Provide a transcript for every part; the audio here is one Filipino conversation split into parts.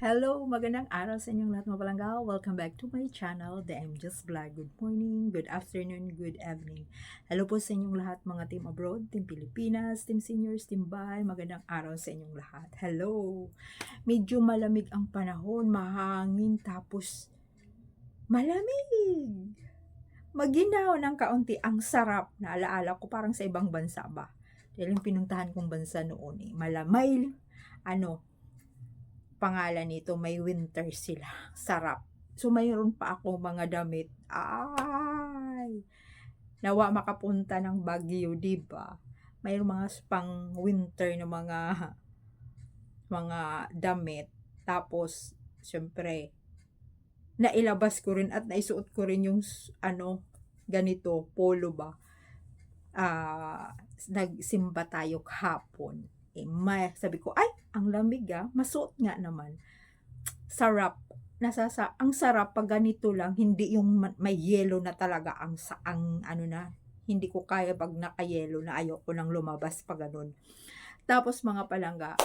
Hello, magandang araw sa inyong lahat mga palangga. Welcome back to my channel, The MJ's Vlog. Good morning, good afternoon, good evening. Hello po sa inyong lahat mga team abroad, team Pilipinas, team seniors, team bahay. Magandang araw sa inyong lahat. Hello! Medyo malamig ang panahon, mahangin, tapos malamig. Maginaw ng kaunti, ang sarap. Naalaala ko parang sa ibang bansa ba. Dahil yung pinuntahan kong bansa noon malamay, pangalan nito, may winter sila. Sarap. So, mayroon pa ako mga damit. Ay! Nawa makapunta ng Baguio, di ba? Mayroon mga pang winter na mga damit. Tapos, syempre, nailabas ko rin at naisuot ko rin yung ganito, polo ba? Nagsimba tayo kahapon. Sabi ko, ay, ang lamig masuot nga naman. Sarap. Ang sarap pag ganito lang, hindi yung may yelo na talaga hindi ko kaya pag naka-yelo na, ayoko nang lumabas pag ganun. Tapos mga palangga,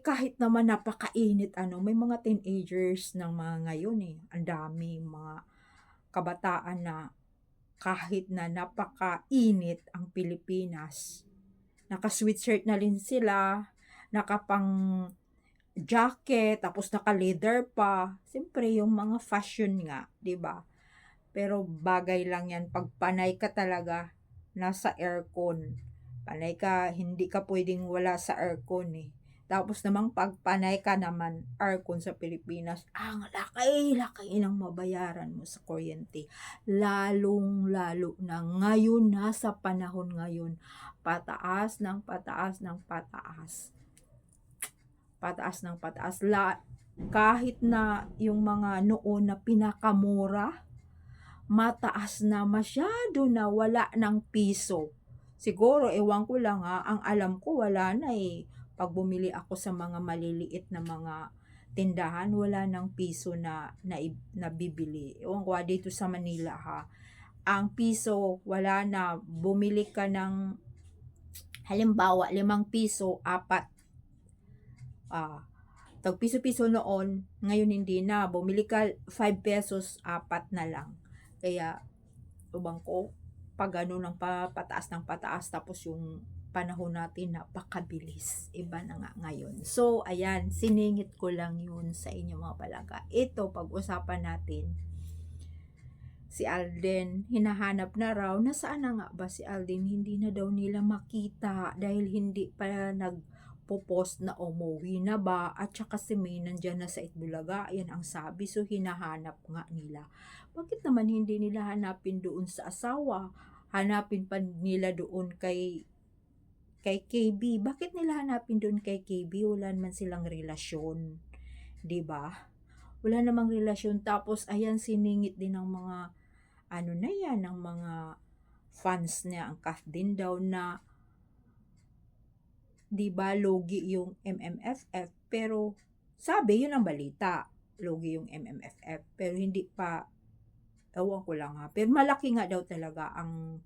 kahit naman napakainit, may mga teenagers ng mga ngayon ang dami mga kabataan na kahit na napakainit ang Pilipinas, naka-sweatshirt na rin sila, nakapang jacket, tapos naka-leather pa. Siyempre, yung mga fashion nga, 'di ba? Pero bagay lang 'yan pag panay ka talaga nasa aircon. Panay ka, hindi ka pwedeng wala sa aircon Tapos namang pag panay ka naman aircon sa Pilipinas, ang laki-laki ng mabayaran mo sa kuryente. Lalong-lalo na ngayon, nasa panahon ngayon, pataas ng pataas ng pataas, pataas ng pataas. Kahit na yung mga noon na pinakamura, mataas na masyado na wala ng piso. Siguro, ewan ko lang ang alam ko wala na Pag bumili ako sa mga maliliit na mga tindahan, wala ng piso na bibili. Ewan ko dito sa Manila ang piso, wala na. Bumili ka ng, halimbawa, 5 piso, 4. Tag piso-piso noon, ngayon hindi na. Bumili ka 5 pesos, 4 na lang. Kaya, ubang ko, pag ng pataas ng pataas, tapos yung panahon natin napakabilis. Iba na nga ngayon. So, ayan, siningit ko lang yun sa inyo mga palaga. Ito, pag-usapan natin, si Alden, hinahanap na raw. Nasaan na nga ba si Alden? Hindi na daw nila makita dahil hindi pa nagpo-post na umuwi na ba. At saka si May nandyan na sa Itbulaga. Yan ang sabi. So, hinahanap nga nila. Bakit naman hindi nila hanapin doon sa asawa? Hanapin pa nila doon kay KB. Bakit nila hanapin doon kay KB? Wala naman silang relasyon. 'Di ba? Wala namang relasyon. Tapos, ayan, siningit din ng mga ng mga fans niya, ang cast din daw na, 'di ba, logi yung MMFF, pero sabi, yun ang balita, logi yung MMFF, pero hindi pa, ewan ko lang pero malaki nga daw talaga ang,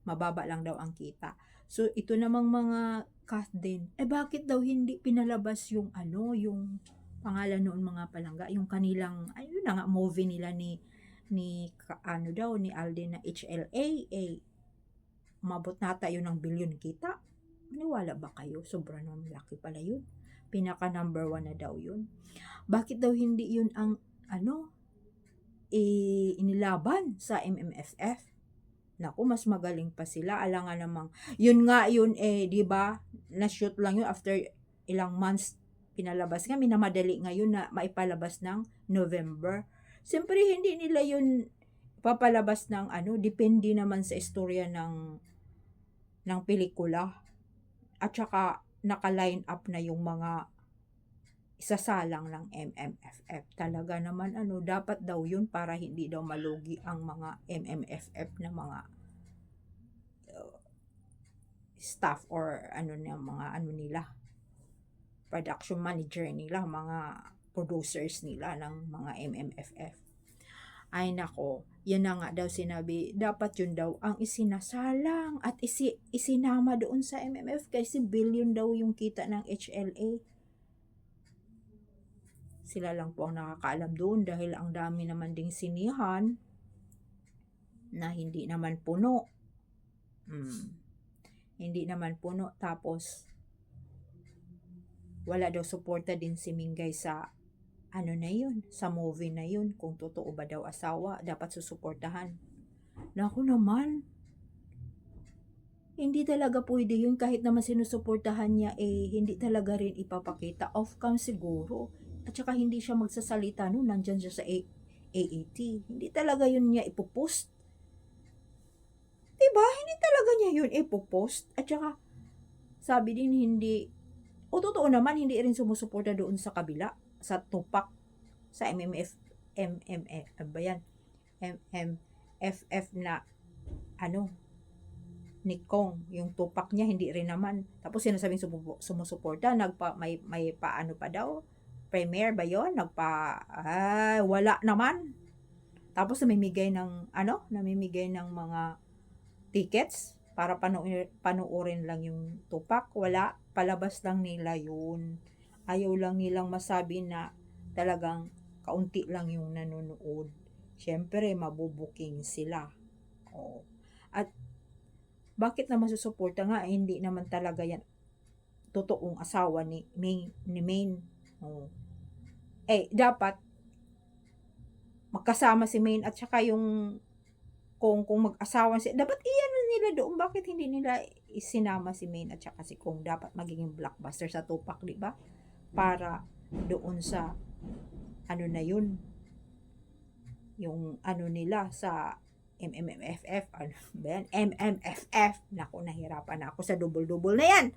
mababa lang daw ang kita. So, ito namang mga cast din, bakit daw hindi pinalabas yung yung pangalan noon mga palangga, yung kanilang, ayun na nga, movie nila ni Alden na HLA, mabot nata yun ng bilyon kita. Maniwala ba kayo? Sobra na malaki pala yun. Pinaka number 1 na daw yun. Bakit daw hindi yun ang inilaban sa MMFF? Naku, mas magaling pa sila. Alangan namang, yun nga yun di ba? Na-shoot lang yun after ilang months pinalabas nga. Minamadali ngayon na maipalabas ng November. Siyempre, hindi nila yun papalabas ng depende naman sa istorya ng pelikula. At saka, naka-line up na yung mga isasalang ng MMFF. Talaga naman dapat daw yun para hindi daw malugi ang mga MMFF na mga staff or mga nila, production manager nila, mga producers nila ng mga MMFF. Ay nako, yan na nga daw sinabi, dapat yun daw ang isinasalang at isinama doon sa MMF kasi billion daw yung kita ng HLA. Sila lang po ang nakakaalam doon dahil ang dami naman ding sinihan na hindi naman puno. Hindi naman puno. Tapos, wala daw suporta din si Mingay sa ano na yun, sa movie na yun. Kung totoo ba daw asawa, dapat susuportahan. Naku naman, hindi talaga pwede yun. Kahit naman sinusuportahan niya, hindi talaga rin ipapakita. Off-cam siguro. At saka hindi siya magsasalita no, nandyan siya sa AAT. Hindi talaga yun niya ipopost. Diba? Hindi talaga niya yun ipopost. At saka, sabi din hindi, o totoo naman, hindi rin sumusuporta doon sa kabila, sa Tupac, sa MMF, ano ba yan? MMFF na, ano, ni Kong, yung Tupac niya, hindi rin naman. Tapos sinasabing sumusuporta, may paano pa daw, premiere ba yon? Wala naman. Tapos namimigay ng mga tickets para panoorin lang yung Tupac. Wala, palabas lang nila yun. Ayaw lang nilang masabi na talagang kaunti lang yung nanonood. Siyempre, mabubuking sila. Oh. At bakit naman susuporta nga, hindi naman talaga yan totoong asawa ni Maine. Oh. Dapat magkasama si Maine at saka yung kung mag-asawa sila, dapat iyan nila doon. Bakit hindi nila isinama si Maine at saka si Kong? Dapat magiging blockbuster sa Tupac, di ba? Para doon sa ano na yun, yung ano nila sa MMFF, ano ba yan? MMFF. Naku, nahirapan na ako sa double-double na yan.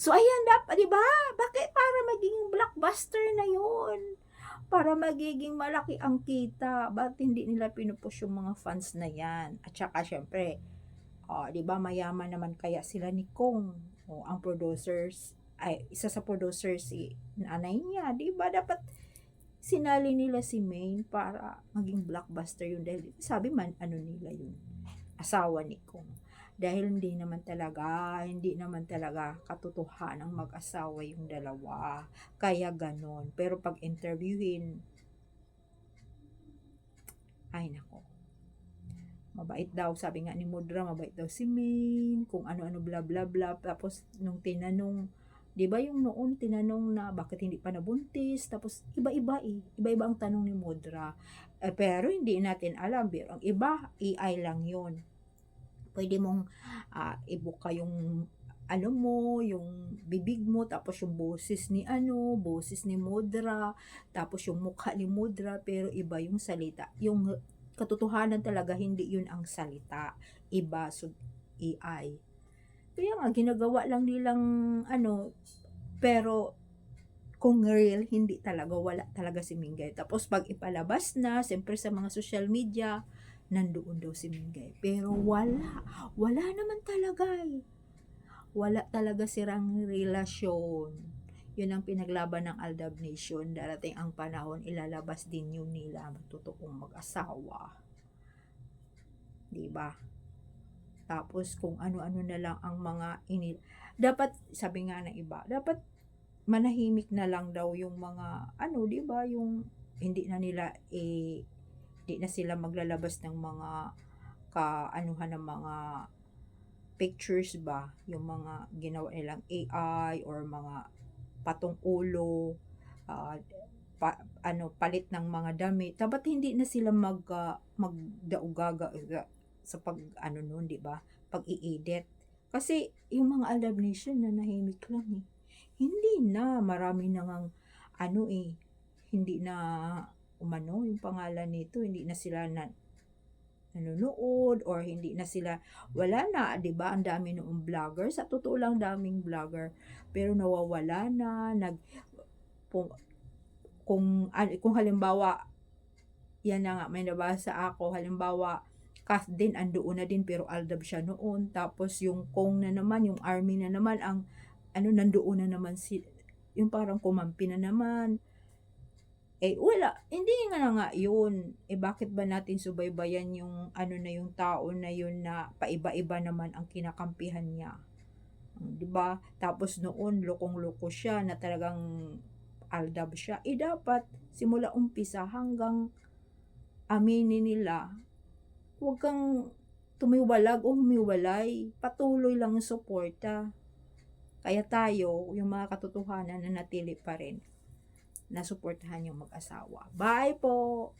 So, ayan, dapat, di ba? Bakit? Para magiging blockbuster na yun. Para magiging malaki ang kita. Ba't hindi nila pinupush yung mga fans na yan? At saka, syempre, di ba, mayaman naman kaya sila ni Kong. Ang producers, isa sa producers, si nanay niya, di ba? Dapat, sinali nila si Maine para maging blockbuster yun dahil sabi man nila yun, asawa ni Kong. Dahil hindi naman talaga katotohanang mag-asawa yung dalawa, kaya ganon. Pero pag interviewin, ay nako, mabait daw, sabi nga ni Mudra, mabait daw si Maine, kung ano-ano bla bla bla. Tapos nung tinanong, di ba yung noon tinanong na bakit hindi pa nabuntis, tapos iba-iba ang tanong ni Mudra. Pero hindi natin alam, pero ang iba, AI lang yun. Pwede mong ibuka yung yung bibig mo, tapos yung boses ni Mudra, tapos yung mukha ni Mudra, pero iba yung salita. Yung katotohanan talaga, hindi yun ang salita. Iba, so AI. Kaya nga, ginagawa lang nilang pero kung real, hindi talaga, wala talaga si Mingay. Tapos pag ipalabas na, siyempre sa mga social media, nandoon daw si Mingay. Pero wala naman talaga Wala talaga sirang relasyon. Yun ang pinaglaban ng Aldab Nation. Darating ang panahon, ilalabas din yun nila, totoong mag-asawa. Diba? Tapos kung ano-ano na lang ang mga dapat, sabi nga ng iba, dapat manahimik na lang daw yung mga di ba, yung hindi na sila maglalabas ng mga kaanuhan ng mga pictures ba, yung mga ginawa nilang AI or mga patong ulo, palit ng mga damit. Dapat hindi na sila magdaugaga sa pag noon, di ba? Pag i-edit. Kasi yung mga Aldab Nation na nahimik lang Hindi na, marami na ngang hindi na yung pangalan nito, hindi na sila nanonood or hindi na sila, wala na, 'di ba? Ang dami noong vlogger, sa totoo lang daming vlogger, pero nawawala na, kung halimbawa, yan na nga, may nabasa ako, halimbawa, Kath din, andoon na din, pero Aldab siya noon. Tapos yung Kong na naman, yung army na naman, ang nandoon na naman yung parang kumampi na naman. Wala, hindi nga yun. Bakit ba natin subaybayan yung yung tao na yun na paiba-iba naman ang kinakampihan niya? 'Di ba? Tapos noon, lokong-loko siya na talagang aldab siya. Dapat simula umpisa hanggang aminin nila, huwag kang tumiwalag o humiwalay. Patuloy lang ang suporta. Kaya tayo, yung mga katotohanan, nanatili pa rin na suportahan yung mag-asawa. Bye po!